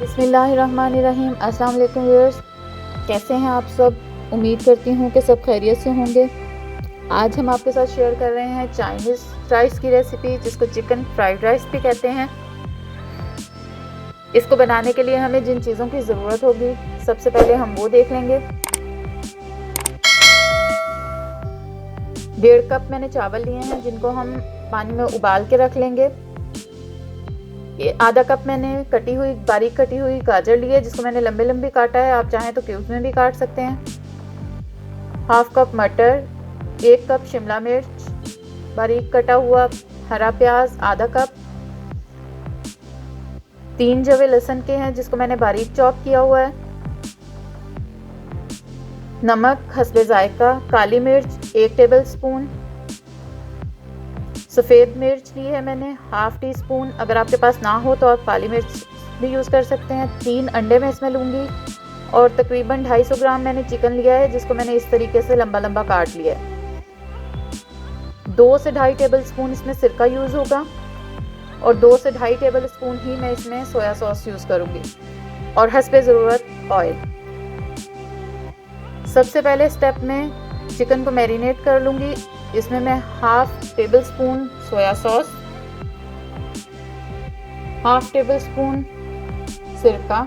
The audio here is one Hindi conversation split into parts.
बिस्मिल्लाहिर्रहमानिर्रहीम। अस्सलाम वालेकुम व्यूअर्स, कैसे हैं आप सब। उम्मीद करती हूँ कि सब खैरियत से होंगे। आज हम आपके साथ शेयर कर रहे हैं चाइनीज़ राइस की रेसिपी, जिसको चिकन फ्राइड राइस भी कहते हैं। इसको बनाने के लिए हमें जिन चीज़ों की ज़रूरत होगी, सबसे पहले हम वो देख लेंगे। 1.5 कप मैंने चावल लिए हैं, जिनको हम पानी में उबाल के रख लेंगे। आधा कप मैंने बारीक कटी हुई गाजर ली है, जिसको मैंने लंबे लंबे काटा है। आप चाहें तो क्यूब्स में भी काट सकते हैं। 1/2 कप मटर, 1 कप शिमला मिर्च, बारीक कटा हुआ हरा प्याज आधा कप, 3 जवे लहसुन के हैं, जिसको मैंने बारीक चॉप किया हुआ है। नमक हस्बे जायका, काली मिर्च 1 टेबल स्पून, सफ़ेद मिर्च ली है मैंने 1/2 टी स्पून। अगर आपके पास ना हो तो आप काली मिर्च भी यूज़ कर सकते हैं। 3 अंडे मैं इसमें लूँगी और तकरीबन 250 ग्राम मैंने चिकन लिया है, जिसको मैंने इस तरीके से लंबा लंबा काट लिया है। 2 से 2.5 टेबल स्पून इसमें सिरका यूज़ होगा और 2 से 2.5 टेबल स्पून ही मैं इसमें सोया सॉस यूज़ करूँगी और हस्बे ज़रूरत ऑयल। सबसे पहले स्टेप में चिकन को मैरिनेट कर लूँगी। इसमें मैं 1/2 table spoon soya sauce, 1/2 table spoon सिरका,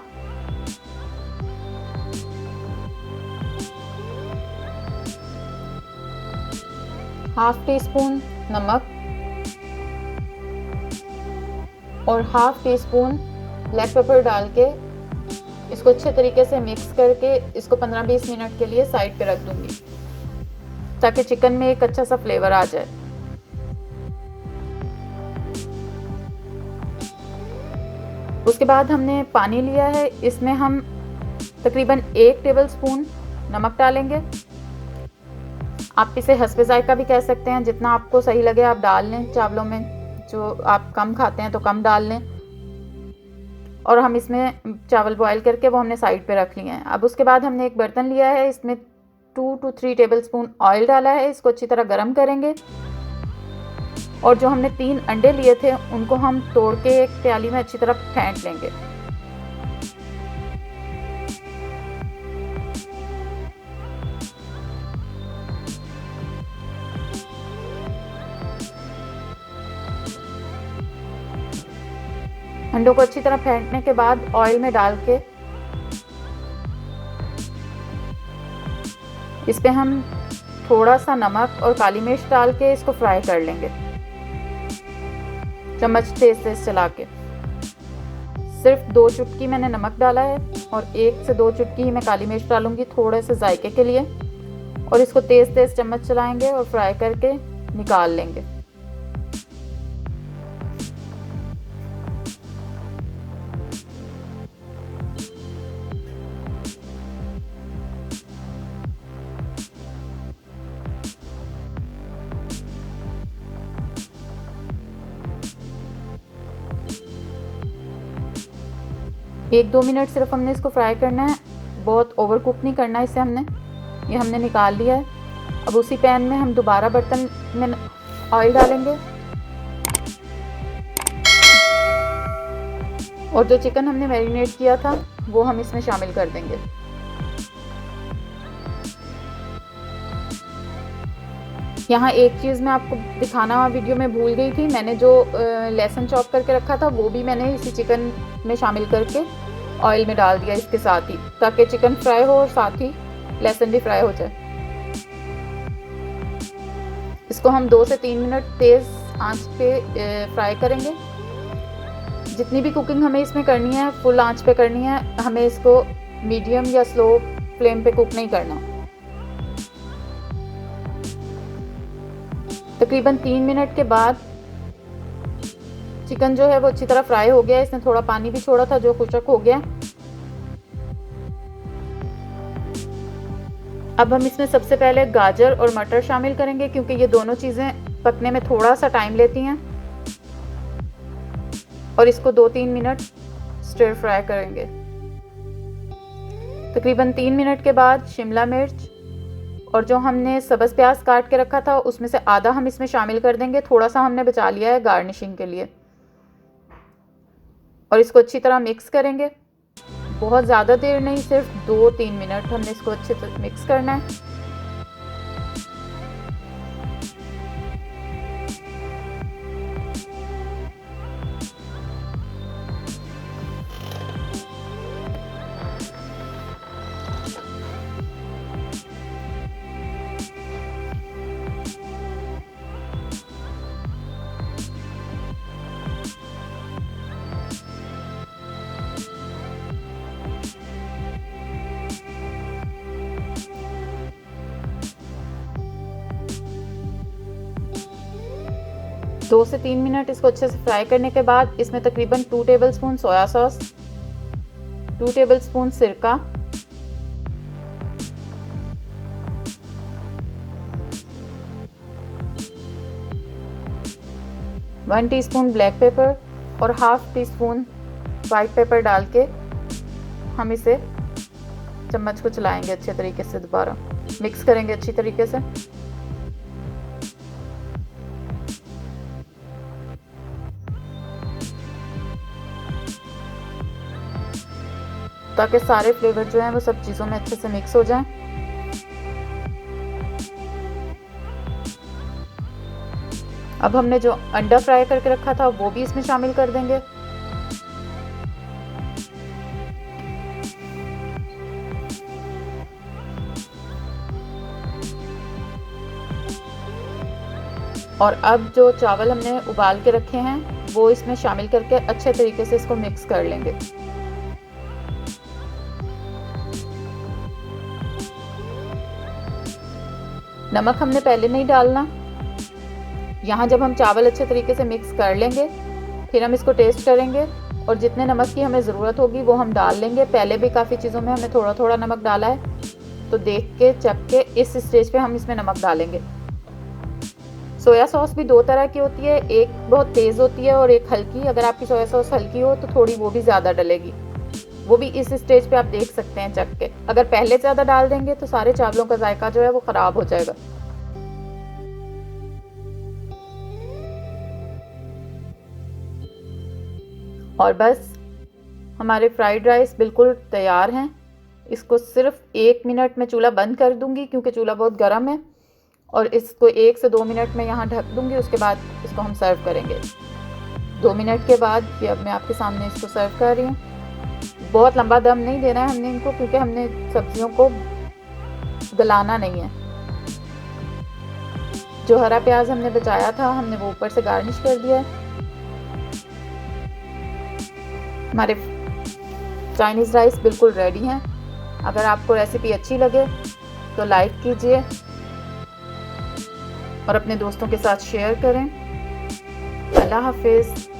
1/2 टी स्पून नमक और 1/2 टी स्पून ब्लैक पेपर डाल के इसको अच्छे तरीके से मिक्स करके इसको 15-20 मिनट के लिए साइड पे रख दूंगी, ताकि चिकन में एक अच्छा सा फ्लेवर आ जाए। उसके बाद हमने पानी लिया है, इसमें हम तकरीबन 1 टेबल स्पून नमक डालेंगे। आप इसे हस्बे जायका भी कह सकते हैं, जितना आपको सही लगे आप डाल लें। चावलों में जो आप कम खाते हैं तो कम डाल लें। और हम इसमें चावल बॉईल करके वो हमने साइड पे रख लिए हैं। अब उसके बाद हमने एक बर्तन लिया है, इसमें 2 to 3 टेबल स्पून ऑयल डाला है। इसको अच्छी तरह गर्म करेंगे और जो हमने 3 अंडे लिए थे उनको हम तोड़ के एक प्याली में अच्छी तरह फेंट लेंगे। अंडों को अच्छी तरह फेंटने के बाद ऑयल में डाल के इस पे हम थोड़ा सा नमक और काली मिर्च डाल के इसको फ्राई कर लेंगे, चम्मच तेज तेज चला के। सिर्फ 2 चुटकी मैंने नमक डाला है और 1 से 2 चुटकी ही मैं काली मिर्च डालूंगी, थोड़े से जायके के लिए। और इसको तेज तेज चम्मच चलाएंगे और फ्राई करके निकाल लेंगे। एक 2 मिनट सिर्फ हमने इसको फ्राई करना है, बहुत ओवर कुक नहीं करना इसे हमने। ये हमने निकाल लिया है। अब उसी पैन में हम दोबारा बर्तन में ऑयल डालेंगे और जो चिकन हमने मैरिनेट किया था वो हम इसमें शामिल कर देंगे। यहाँ एक चीज़ मैं आपको दिखाना वीडियो में भूल गई थी। मैंने जो लहसुन चॉप करके रखा था वो भी मैंने इसी चिकन में शामिल करके ऑयल में डाल दिया इसके साथ ही, ताकि चिकन फ्राई हो और साथ ही लहसुन भी फ्राई हो जाए। इसको हम 2 से 3 मिनट तेज़ आंच पे फ्राई करेंगे। जितनी भी कुकिंग हमें इसमें करनी है फुल आंच पे करनी है, हमें इसको मीडियम या स्लो फ्लेम पे कुक नहीं करना। तकरीबन 3 मिनट के बाद चिकन जो है वो अच्छी तरह फ्राई हो गया। इसने थोड़ा पानी भी छोड़ा था जो खुश्क हो गया। अब हम इसमें सबसे पहले गाजर और मटर शामिल करेंगे, क्योंकि ये दोनों चीज़ें पकने में थोड़ा सा टाइम लेती हैं। और इसको 2-3 मिनट स्टिर फ्राई करेंगे। तकरीबन 3 मिनट के बाद शिमला मिर्च और जो हमने सब्ज़ प्याज काट के रखा था उसमें से आधा हम इसमें शामिल कर देंगे। थोड़ा सा हमने बचा लिया है गार्निशिंग के लिए। और इसको अच्छी तरह मिक्स करेंगे। बहुत ज़्यादा देर नहीं, सिर्फ 2-3 मिनट हमने इसको अच्छे से मिक्स करना है। दो से 3 मिनट इसको अच्छे से फ्राई करने के बाद इसमें तकरीबन 2 टेबलस्पून सोया सॉस, 2 टेबलस्पून सिरका, 1 टीस्पून ब्लैक पेपर और half tea spoon white paper डाल के हम इसे चम्मच को चलाएंगे अच्छे तरीके से, दोबारा मिक्स करेंगे अच्छी तरीके से। ताकि सारे फ्लेवर जो हैं वो सब चीज़ों में अच्छे से मिक्स हो जाएं। अब हमने जो अंडा फ्राई करके रखा था वो भी इसमें शामिल कर देंगे। और अब जो चावल हमने उबाल के रखे हैं वो इसमें शामिल करके अच्छे तरीके से इसको मिक्स कर लेंगे। नमक हमने पहले नहीं डालना। यहाँ जब हम चावल अच्छे तरीके से मिक्स कर लेंगे फिर हम इसको टेस्ट करेंगे और जितने नमक की हमें ज़रूरत होगी वो हम डाल लेंगे। पहले भी काफ़ी चीज़ों में हमने थोड़ा थोड़ा नमक डाला है, तो देख के चख के इस स्टेज पे हम इसमें नमक डालेंगे। सोया सॉस भी 2 तरह की होती है, एक बहुत तेज़ होती है और एक हल्की। अगर आपकी सोया सॉस हल्की हो तो थोड़ी वो भी ज़्यादा डलेगी, वो भी इस स्टेज पे आप देख सकते हैं चख के। अगर पहले ज़्यादा डाल देंगे तो सारे चावलों का जायका जो है वो ख़राब हो जाएगा। और बस हमारे फ्राइड राइस बिल्कुल तैयार हैं। इसको सिर्फ 1 मिनट में चूल्हा बंद कर दूंगी क्योंकि चूल्हा बहुत गर्म है, और इसको 1 से 2 मिनट में यहाँ ढक दूंगी। उसके बाद इसको हम सर्व करेंगे। 2 मिनट के बाद ये अब मैं आपके सामने इसको सर्व कर रही हूँ। बहुत लंबा दम नहीं देना है हमने इनको, क्योंकि हमने सब्जियों को गलाना नहीं है। जो हरा प्याज हमने बचाया था हमने वो ऊपर से गार्निश कर दिया है। हमारे चाइनीज़ राइस बिल्कुल रेडी हैं। अगर आपको रेसिपी अच्छी लगे तो लाइक कीजिए और अपने दोस्तों के साथ शेयर करें। अल्लाह हाफिज़।